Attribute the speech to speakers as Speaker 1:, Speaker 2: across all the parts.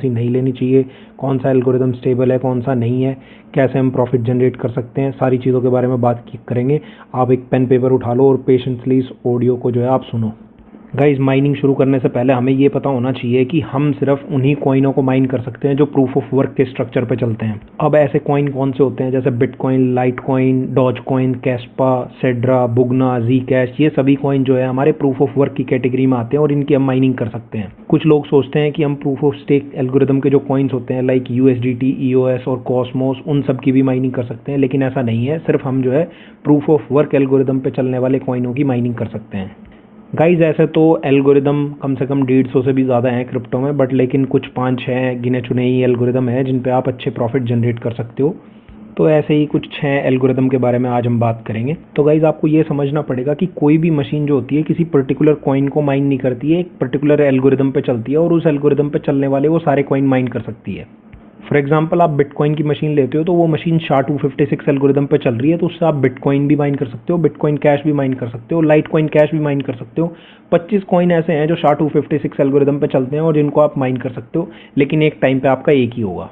Speaker 1: सी नहीं लेनी चाहिए, कौन सा एल्गोरिदम स्टेबल है, कौन सा नहीं है, कैसे हम प्रॉफिट जनरेट कर सकते हैं, सारी चीज़ों के बारे में बात करेंगे। आप एक पेन पेपर उठा लो और पेशेंसली इस ऑडियो को जो है आप सुनो। गाइस, माइनिंग शुरू करने से पहले हमें ये पता होना चाहिए कि हम सिर्फ उन्हीं कॉइनों को माइन कर सकते हैं जो प्रूफ ऑफ वर्क के स्ट्रक्चर पे चलते हैं। अब ऐसे कॉइन कौन से होते हैं, जैसे Bitcoin, Litecoin, Dogecoin, Kaspa, Sedra, बुगना, जी कैश, ये सभी कॉइन जो है हमारे प्रूफ ऑफ वर्क की कैटेगरी में आते हैं और इनकी हम माइनिंग कर सकते हैं। कुछ लोग सोचते हैं कि हम प्रूफ ऑफ स्टेक एल्गोरिदम के जो कॉइन्स होते हैं लाइक USDT, EOS और कॉस्मोस, उन सब की भी माइनिंग कर सकते हैं, लेकिन ऐसा नहीं है। सिर्फ हम जो है प्रूफ ऑफ वर्क एल्गोरिदम पे चलने वाले कॉइनों की माइनिंग कर सकते हैं। गाइज, ऐसे तो एल्गोरिदम कम से कम 150 से भी ज़्यादा हैं क्रिप्टो में, बट लेकिन कुछ 5-6 गिने चुने ही एल्गोरिदम हैं जिन पे आप अच्छे प्रॉफिट जनरेट कर सकते हो। तो ऐसे ही कुछ 6 एल्गोरिदम के बारे में आज हम बात करेंगे। तो गाइज, आपको ये समझना पड़ेगा कि कोई भी मशीन जो होती है किसी पर्टिकुलर कॉइन को माइन नहीं करती है, एक पर्टिकुलर एल्गोरिदम पे चलती है और उस एल्गोरिदम पे चलने वाले वो सारे कॉइन माइन कर सकती है। फॉर एग्जाम्पल, आप बिटकॉइन की मशीन लेते हो तो वो मशीन SHA-256 एल्गोरिदम पे चल रही है, तो उससे आप बिटकॉइन भी माइन कर सकते हो, बिटकॉइन कैश भी माइन कर सकते हो, लाइट कॉइन कैश भी माइन कर सकते हो। 25 कॉइन ऐसे हैं जो SHA-256 एल्गोरिदम पे चलते हैं और जिनको आप माइन कर सकते हो, लेकिन एक टाइम पे आपका एक ही होगा।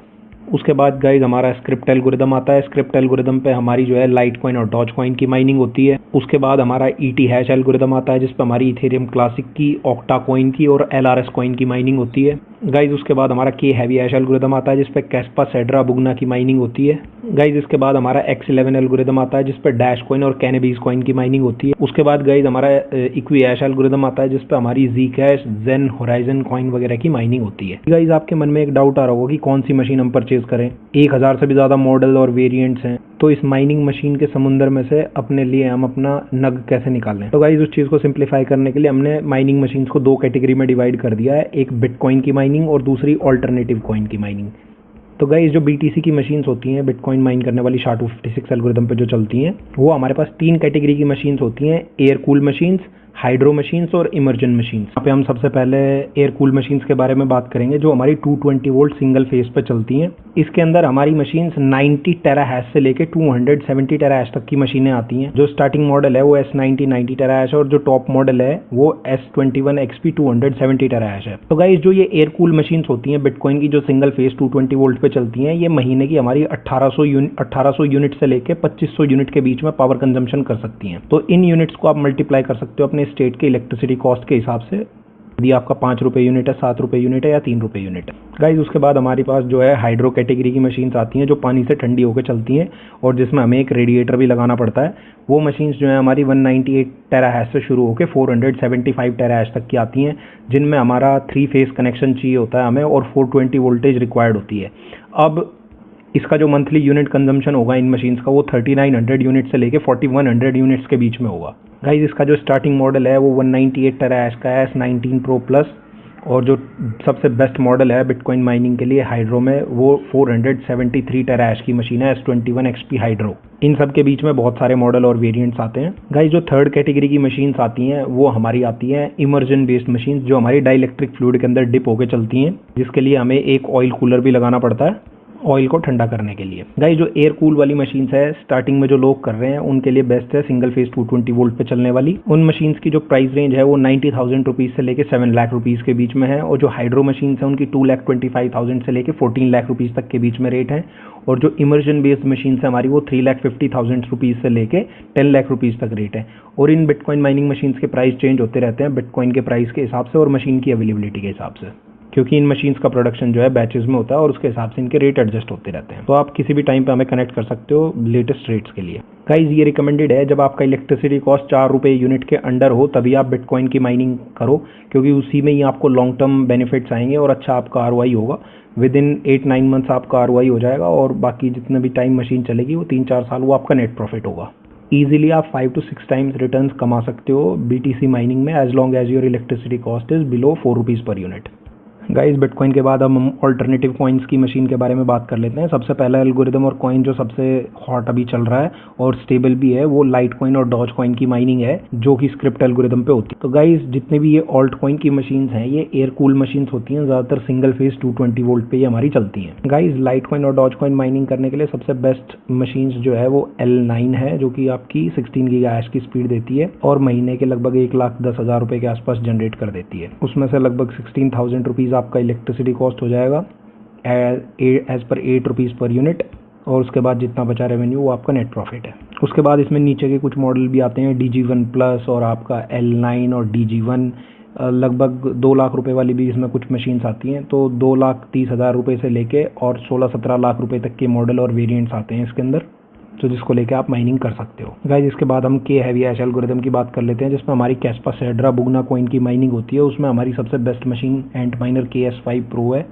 Speaker 1: उसके बाद गाइज हमारा स्क्रिप्ट एल्गोरिदम आता है। स्क्रिप्ट एल्गोरिदम पे हमारी जो है लाइट कॉइन और डॉज कॉइन की माइनिंग होती है। उसके बाद हमारा ET हैश एल्गोरिदम आता है जिस पे हमारी इथेरियम क्लासिक की, ऑक्टा कॉइन की और LRS कॉइन की माइनिंग होती है। गाइज, उसके बाद हमारा K हैवी हैश एल्गोरिदम आता है जिस पे कैस्पा, सेड्रा, बुगना की माइनिंग होती है। गाइज, इसके बाद हमारा X11 एल्गोरिदम आता है जिस पे डैश कॉइन और कैनबीज कॉइन की माइनिंग होती है। उसके बाद गाइज हमारा इक्वी हैश एल्गोरिदम आता है जिस पे हमारी जी कैश, जेन, होराइजन कॉइन वगैरह की माइनिंग होती है। गाइज, आपके मन में एक डाउट आ रहा होगा कि कौन सी मशीन हम परचेज करें। 1000 से भी ज़्यादा मॉडल और वेरिएंट्स हैं, तो इस माइनिंग मशीन के समुंदर में से अपने लिए हम अपना नग कैसे निकालें। तो गाइज, उस चीज़ को सिंप्लीफाई करने के लिए हमने माइनिंग मशीन्स को 2 कैटेगरी में डिवाइड कर दिया है, एक बिटकॉइन की माइनिंग और दूसरी ऑल्टरनेटिव कॉइन की माइनिंग। तो गाइज, जो BTC की मशीन्स होती हैं, बिटकॉइन माइन करने वाली SHA-256 एल्गोरिदम पे जो चलती हैं, वो हमारे पास 3 कैटेगरी की मशीन्स होती हैं, air cool machines, hydro machines और इमर्जन मशीन्स। यहाँ पे हम सबसे पहले एयर कूल मशीन्स के बारे में बात करेंगे जो हमारी 220 वोल्ट सिंगल फेज पे चलती हैं। इसके अंदर हमारी मशीन्स 90 टेरा हैश से लेके 270 टेरा हैश तक की मशीनें आती हैं। जो स्टार्टिंग मॉडल है वो S90 90 टेरा हैश है और जो टॉप मॉडल है वो S21 XP 270 टेरा हैश है। तो गाइस, जो ये एयर कूल मशीन्स होती हैं बिटकॉइन की, जो सिंगल फेज 220 वोल्ट पे चलती हैं, ये महीने की हमारी 1800 यूनिट से लेके 2500 यूनिट के बीच में पावर कंजम्पशन कर सकती हैं। तो इन यूनिट्स को आप मल्टीप्लाई कर सकते हो अपने स्टेट के इलेक्ट्रिसिटी कॉस्ट के हिसाब से, यदि आपका 5 रुपये यूनिट है, 7 रुपये यूनिट है या 3 रुपये यूनिट है। गाइज, उसके बाद हमारे पास जो है हाइड्रो कैटेगरी की मशीन्स आती हैं जो पानी से ठंडी होकर चलती हैं और जिसमें हमें एक रेडिएटर भी लगाना पड़ता है। वो मशीन्स जो है हमारी 198 टेरा हैश से शुरू होकर 475 टेरा हैश तक की आती हैं, जिनमें हमारा 3 फेज कनेक्शन चाहिए होता है हमें और 420 वोल्टेज रिक्वायर्ड होती है। अब इसका जो मंथली यूनिट कंजम्पशन होगा इन मशीन्स का, वो 3900 यूनिट से लेके 4100 यूनिट्स के बीच में होगा। गाइज, इसका जो स्टार्टिंग मॉडल है वो 198 टेरा हैश का है, S19 Pro Plus, और जो सबसे बेस्ट मॉडल है बिटकॉइन माइनिंग के लिए हाइड्रो में, वो 473 टेरा हैश की मशीन है, S21 XP हाइड्रो। इन सब के बीच में बहुत सारे मॉडल और वेरिएंट्स आते हैं। गाइज, जो थर्ड कैटेगरी की मशीन्स आती हैं वो हमारी आती हैं इमर्जन बेस्ड मशीन्स, जो हमारी डाइलेक्ट्रिक फ्लूइड के अंदर डिप होकर चलती हैं, जिसके लिए हमें एक ऑयल कूलर भी लगाना पड़ता है ऑयल को ठंडा करने के लिए। गाइस, जो एयर कूल वाली मशीन्स है, स्टार्टिंग में जो लोग कर रहे हैं उनके लिए बेस्ट है सिंगल फेज 220 वोल्ट पे चलने वाली। उन मशीन्स की जो प्राइस रेंज है वो 90,000 रुपीज़ से लेके 7 लाख रुपीज़ के बीच में है, और जो हाइड्रो मशीन्स है उनकी 2,25,000 से लेके 14 लाख रुपीज़ तक के बीच में रेट है, और जो इमर्जन बेस्ड मशीन्स है हमारी वो 3,50,000 रुपीज़ से लेके 10 लाख रुपीज़ तक रेट है। और इन बिटकॉइन माइनिंग मशीन्स के प्राइस चेंज होते रहते हैं बिटकॉइन के प्राइस के हिसाब से और मशीन की अवेलेबिलिटी के हिसाब से, क्योंकि इन मशीन्स का प्रोडक्शन जो है बैचेस में होता है और उसके हिसाब से इनके रेट एडजस्ट होते रहते हैं। तो आप किसी भी टाइम पे हमें कनेक्ट कर सकते हो लेटेस्ट रेट्स के लिए। गाइज, ये रिकमेंडेड है जब आपका इलेक्ट्रिसिटी कॉस्ट 4 रुपये यूनिट के अंडर हो, तभी आप बिटकॉइन की माइनिंग करो, क्योंकि उसी में ही आपको लॉन्ग टर्म बेनिफिट्स आएंगे और अच्छा आपका ROI होगा। विद इन 8-9 मंथ्स आपका ROI हो जाएगा, और बाकी जितने भी टाइम मशीन चलेगी वो 3-4 साल वो आपका नेट प्रॉफिट होगा। ईजिली आप 5 to 6 टाइम्स रिटर्न्स कमा सकते हो BTC माइनिंग में, as long as your electricity cost is below 4 rupees per unit. Guys, bitcoin के बाद हम ऑल्टरनेटिव कॉइन्स की मशीन के बारे में बात कर लेते हैं। सबसे पहला एल्गोरिदम और कॉइन जो सबसे हॉट अभी चल रहा है और स्टेबल भी है, वो लाइट कॉइन और डॉज कॉइन की माइनिंग है, जो कि स्क्रिप्ट एल्गोरिदम पे होती है। तो गाइस, जितने भी ये ऑल्ट कॉइन की मशीन्स हैं ये एयर कूल मशीन्स होती हैं, ज़्यादातर सिंगल फेज 220 वोल्ट पे ही हमारी चलती हैं। गाइस, लाइट कॉइन और डॉज कॉइन माइनिंग करने के लिए सबसे बेस्ट मशीन्स जो है वो L9 है, जो कि आपकी 16 गीगाहर्ट्ज़ की स्पीड देती है और महीने के लगभग 1,10,000 रुपये के आसपास जनरेट कर देती है। उसमें से लगभग 16,000 रुपीज़ आपका इलेक्ट्रिसिटी कॉस्ट हो जाएगा, as per 8 rupees per unit, और उसके बाद जितना बचा रेवेन्यू वो आपका नेट प्रॉफिट है। उसके बाद इसमें नीचे के कुछ मॉडल भी आते हैं, DG1 प्लस और आपका L9 और DG1, लगभग 2 लाख रुपए वाली भी इसमें कुछ मशीन्स आती हैं। तो 2,30,000 रुपये से लेके और 16-17 लाख रुपए तक के मॉडल और वेरिएंट्स आते हैं इसके अंदर, तो जिसको लेके आप माइनिंग कर सकते हो। गाइस इसके बाद हम के हैवी हैश एल्गोरिथम की बात कर लेते हैं, जिसमें हमारी कैस्पा सेड्रा बुगना कॉइन की माइनिंग होती है। उसमें हमारी सबसे बेस्ट मशीन एंटमाइनर KS5 प्रो है,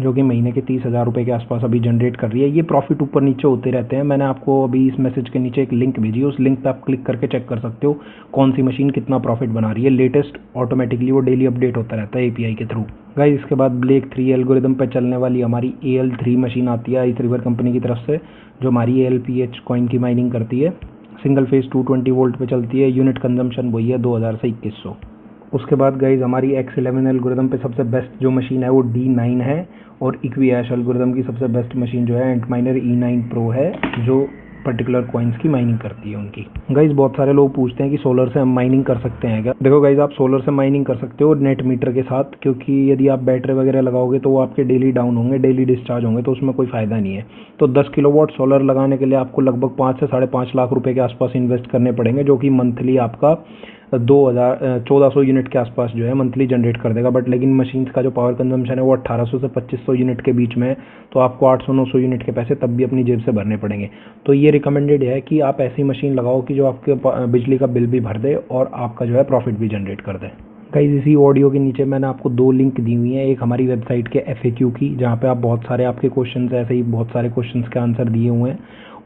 Speaker 1: जो कि महीने के 30,000 रुपये के आसपास अभी जनरेट कर रही है। ये प्रॉफिट ऊपर नीचे होते रहते हैं। मैंने आपको अभी इस मैसेज के नीचे एक लिंक भेजी है, उस लिंक पे आप क्लिक करके चेक कर सकते हो कौन सी मशीन कितना प्रॉफिट बना रही है। लेटेस्ट ऑटोमेटिकली वो डेली अपडेट होता रहता है API के थ्रू। गाइस इसके बाद ब्लेक 3 एल्गोरिथम पे चलने वाली हमारी AL3 मशीन आती है आइस रिवर कंपनी की तरफ से, जो हमारी ALPH कॉइन की माइनिंग करती है। सिंगल फेज 220 वोल्ट पे चलती है। यूनिट कंजम्पशन वही है 2000 से 2100। उसके बाद गाइज हमारी X11 एल्गोरिथम पे सबसे बेस्ट जो मशीन है वो D9 है, और इक्विहैश एल्गोरिथम की सबसे बेस्ट मशीन जो है एंटमाइनर E9 प्रो है, जो पर्टिकुलर कॉइन्स की माइनिंग करती है उनकी। गाइज बहुत सारे लोग पूछते हैं कि सोलर से हम माइनिंग कर सकते हैं क्या। देखो गाइज आप सोलर से माइनिंग कर सकते हो नेट मीटर के साथ, क्योंकि यदि आप बैटरी वगैरह लगाओगे तो वो आपके डेली डाउन होंगे, डेली डिस्चार्ज होंगे, तो उसमें कोई फायदा नहीं है। तो 10 किलोवाट सोलर लगाने के लिए आपको लगभग 5 से 5.5 लाख रुपए के आसपास इन्वेस्ट करने पड़ेंगे, जो कि मंथली आपका 1400 यूनिट के आसपास जो है मंथली जनरेट कर देगा। बट लेकिन मशीन्स का जो पावर कंजम्पशन है वो 1800 से 2500 यूनिट के बीच में है, तो आपको 800-900 यूनिट के पैसे तब भी अपनी जेब से भरने पड़ेंगे। तो ये रिकमेंडेड है कि आप ऐसी मशीन लगाओ कि जो आपके बिजली का बिल भी भर दे और आपका जो है प्रॉफिट भी जनरेट कर दे। गाइस इसी ऑडियो के नीचे मैंने आपको 2 लिंक दी हुई हैं, एक हमारी वेबसाइट के FAQ की, जहाँ पे आप बहुत सारे आपके क्वेश्चंस ऐसे ही बहुत सारे क्वेश्चंस के आंसर दिए हुए हैं,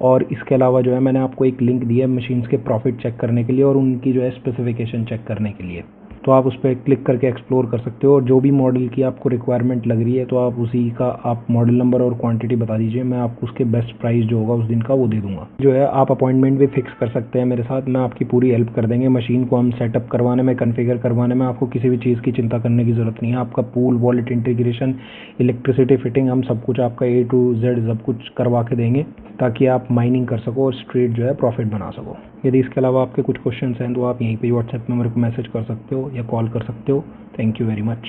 Speaker 1: और इसके अलावा जो है मैंने आपको एक लिंक दिया है मशीन्स के प्रॉफिट चेक करने के लिए और उनकी जो है स्पेसिफिकेशन चेक करने के लिए। तो आप उस पर क्लिक करके एक्सप्लोर कर सकते हो, और जो भी मॉडल की आपको रिक्वायरमेंट लग रही है तो आप उसी का आप मॉडल नंबर और क्वांटिटी बता दीजिए, मैं आपको उसके बेस्ट प्राइस जो होगा उस दिन का वो दे दूंगा। जो है आप अपॉइंटमेंट भी फिक्स कर सकते हैं मेरे साथ, मैं आपकी पूरी हेल्प कर देंगे। मशीन को हम सेटअप करवाने में, कन्फिगर करवाने में आपको किसी भी चीज़ की चिंता करने की ज़रूरत नहीं है। आपका pool wallet integration, electricity fitting, हम सब कुछ आपका A to Z सब कुछ करवा के देंगे, ताकि आप माइनिंग कर सको और स्ट्रेट जो है प्रॉफिट बना सको। यदि इसके अलावा आपके कुछ क्वेश्चंस हैं तो आप यहीं पे व्हाट्सएप में मेरे को मैसेज कर सकते हो या कॉल कर सकते हो। Thank you very much.